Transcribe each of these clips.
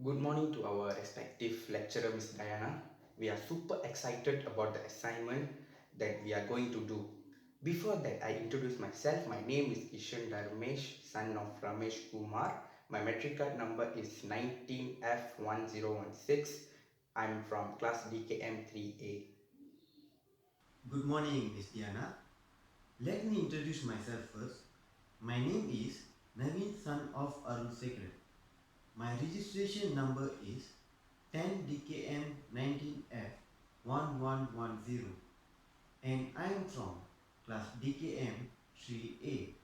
Good morning to our respective lecturer, Ms. Diana. We are super excited about the assignment that we are going to do. Before that, I introduce myself. My name is Kishan Darmesh, son of Ramesh Kumar. My metric card number is 19F1016. I'm from class DKM 3A. Good morning, Miss Diana. Let me introduce myself first. My name is Nahvin, son of Arun Sekre. My registration number is 10DKM 19F1110 and I am from class DKM 3A.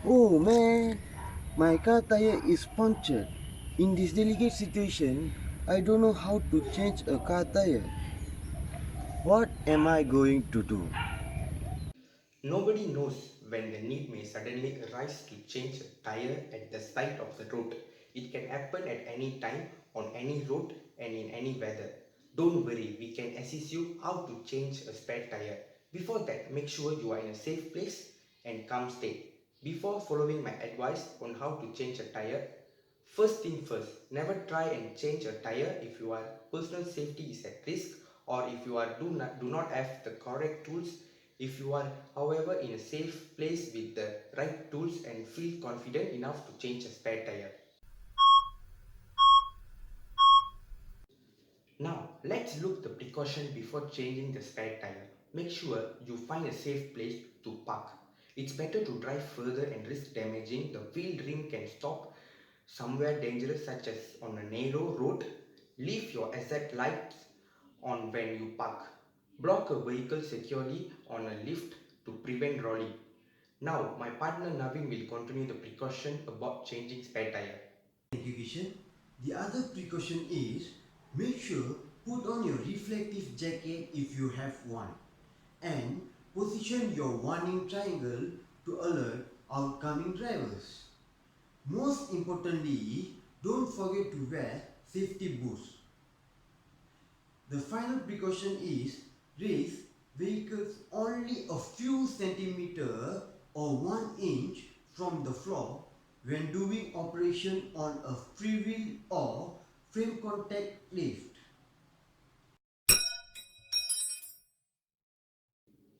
Oh man, my car tire is punctured. In this delicate situation, I don't know how to change a car tire. What am I going to do? Nobody knows when the need may suddenly arise to change a tire at the side of the road. It can happen at any time, on any road, and in any weather. Don't worry, we can assist you how to change a spare tire. Before that, make sure you are in a safe place and calm state. Before following my advice on how to change a tire, first thing first, never try and change a tire if your personal safety is at risk or if you do not have the correct tools. If you are, however, in a safe place with the right tools and feel confident enough to change a spare tire. Now, let's look the precaution before changing the spare tire. Make sure you find a safe place to park. It's better to drive further and risk damaging the wheel rim can stop somewhere dangerous such as on a narrow road. Leave your exit lights on when you park. Block a vehicle securely on a lift to prevent rolling. Now, my partner Navin will continue the precaution about changing spare tire. Thank you, Kishan. The other precaution is make sure put on your reflective jacket if you have one and position your warning triangle to alert oncoming drivers. Most importantly, don't forget to wear safety boots. The final precaution is raise vehicles only a few centimeter or 1 inch from the floor when doing operation on a freewheel or frame contact lift.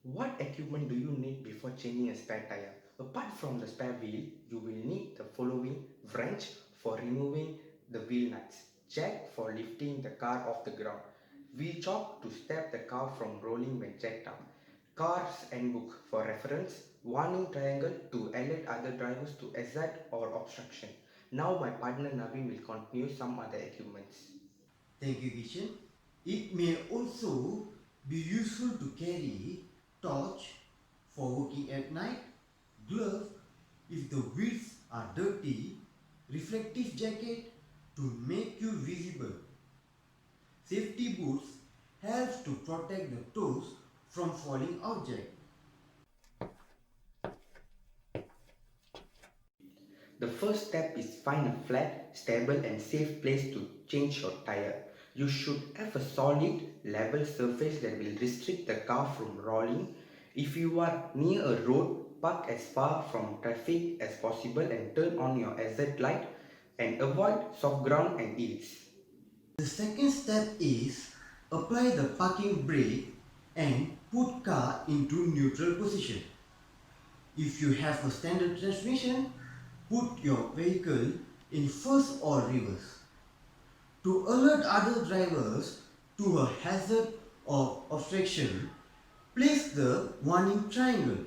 What equipment do you need before changing a spare tire? Apart from the spare wheel, you will need the following: wrench for removing the wheel nuts, jack for lifting the car off the ground, wheel chock to stop the car from rolling when jacked up, car's handbook for reference, warning triangle to alert other drivers to exit or obstruction. Now my partner Navin will continue some other equipments. Thank you, Kishan. It may also be useful to carry torch for working at night, glove if the wheels are dirty, reflective jacket to make you visible. Safety boots helps to protect the toes from falling object. The first step is find a flat, stable and safe place to change your tire. You should have a solid, level surface that will restrict the car from rolling. If you are near a road, park as far from traffic as possible and turn on your exit light and avoid soft ground and hills. The second step is apply the parking brake and put car into neutral position. If you have a standard transmission, put your vehicle in first or reverse. To alert other drivers to a hazard or obstruction, place the warning triangle.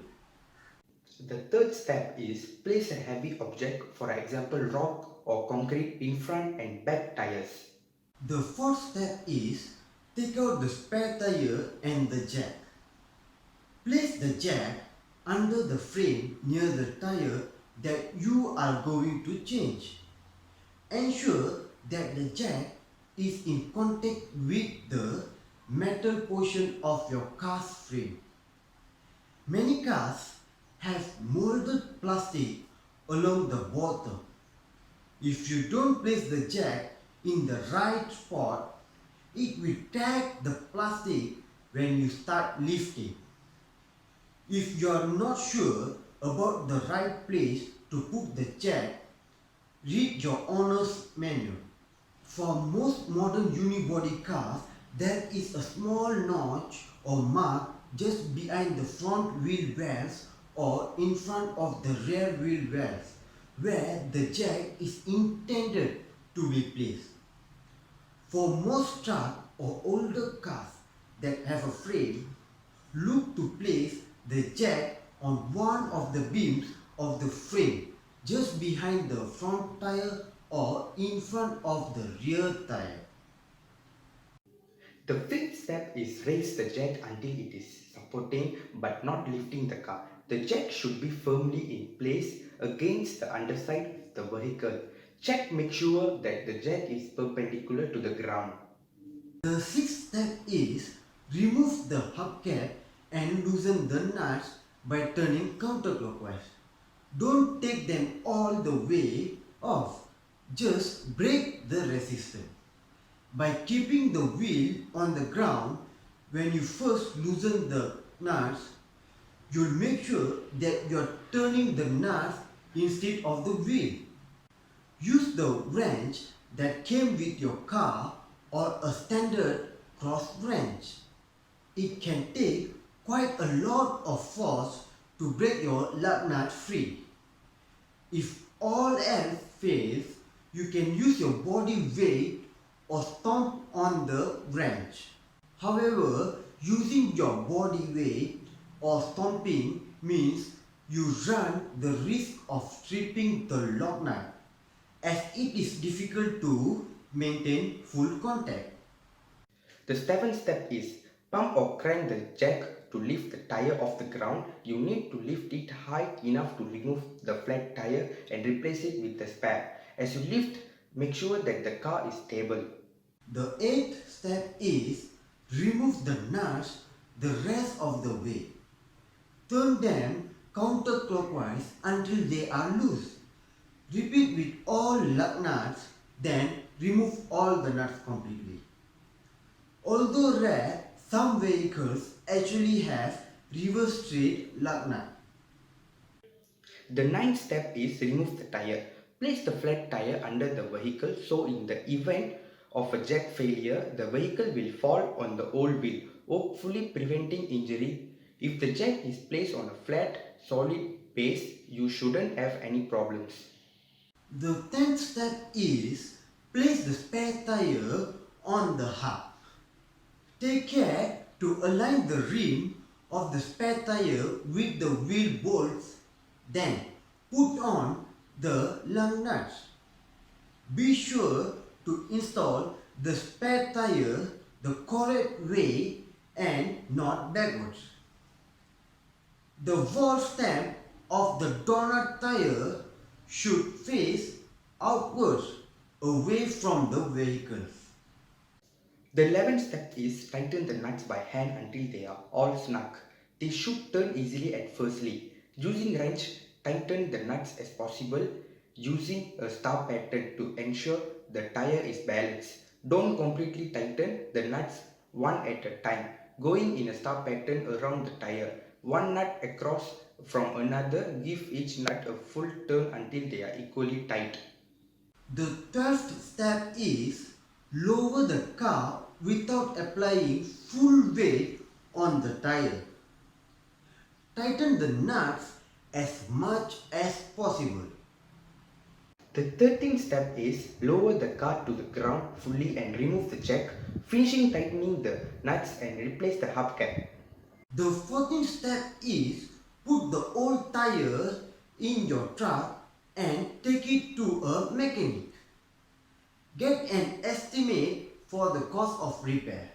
The third step is place a heavy object, for example rock or concrete, in front and back tires. The fourth step is take out the spare tire and the jack. Place the jack under the frame near the tire that you are going to change. Ensure that the jack is in contact with the metal portion of your car's frame. Many cars have molded plastic along the bottom. If you don't place the jack in the right spot, it will tag the plastic when you start lifting. If you are not sure about the right place to put the jack, read your owner's manual. For most modern unibody cars, there is a small notch or mark just behind the front wheel wells or in front of the rear wheel wells where the jack is intended to be placed. For most truck or older cars that have a frame, look to place the jack on one of the beams of the frame just behind the front tire or in front of the rear tire. The fifth step is raise the jack until it is supporting but not lifting the car. The jack should be firmly in place against the underside of the vehicle. Check make sure that the jack is perpendicular to the ground. The sixth step is remove the hubcap and loosen the nuts by turning counterclockwise. Don't take them all the way off, just break the resistance. By keeping the wheel on the ground when you first loosen the nuts, you'll make sure that you're turning the nuts instead of the wheel. Use the wrench that came with your car or a standard cross wrench. It can take quite a lot of force to break your lug nut free. If all else fails, you can use your body weight or stomp on the wrench. However, using your body weight or stomping means you run the risk of stripping the lug nut, as it is difficult to maintain full contact. The seventh step is pump or crank the jack to lift the tire off the ground. You need to lift it high enough to remove the flat tire and replace it with the spare. As you lift, make sure that the car is stable. The eighth step is remove the nuts the rest of the way. Turn them counterclockwise until they are loose. Repeat with all lug nuts, then remove all the nuts completely. Although rare, some vehicles actually have reverse straight lug nut. The ninth step is remove the tire. Place the flat tire under the vehicle so in the event of a jack failure, the vehicle will fall on the old wheel, hopefully preventing injury. If the jack is placed on a flat, solid base, you shouldn't have any problems. The 10th step is place the spare tire on the hub. Take care to align the rim of the spare tire with the wheel bolts, then put on the lug nuts. Be sure to install the spare tire the correct way and not backwards. The valve stem of the donut tire should face outwards away from the vehicle. The 11th step is tighten the nuts by hand until they are all snug. They should turn easily at firstly. Using wrench, tighten the nuts as possible using a star pattern to ensure the tire is balanced. Don't completely tighten the nuts one at a time, going in a star pattern around the tire. One nut across from another, give each nut a full turn until they are equally tight. The 12th step is lower the car without applying full weight on the tire. Tighten the nuts as much as possible. The 13th step is lower the car to the ground fully and remove the jack, finishing tightening the nuts and replace the hubcap. The 14th step is put the old tires in your truck and take it to a mechanic. Get an estimate for the cost of repair.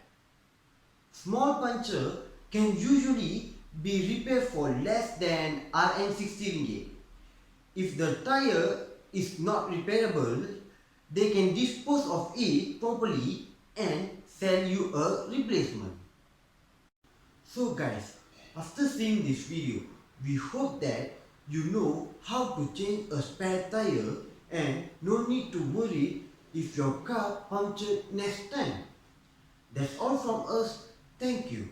Small puncture can usually be repaired for less than Rm 60 ringgit. If the tire is not repairable, they can dispose of it properly and sell you a replacement. So guys, after seeing this video, we hope that you know how to change a spare tire and no need to worry if your car punctured next time. That's all from us. Thank you.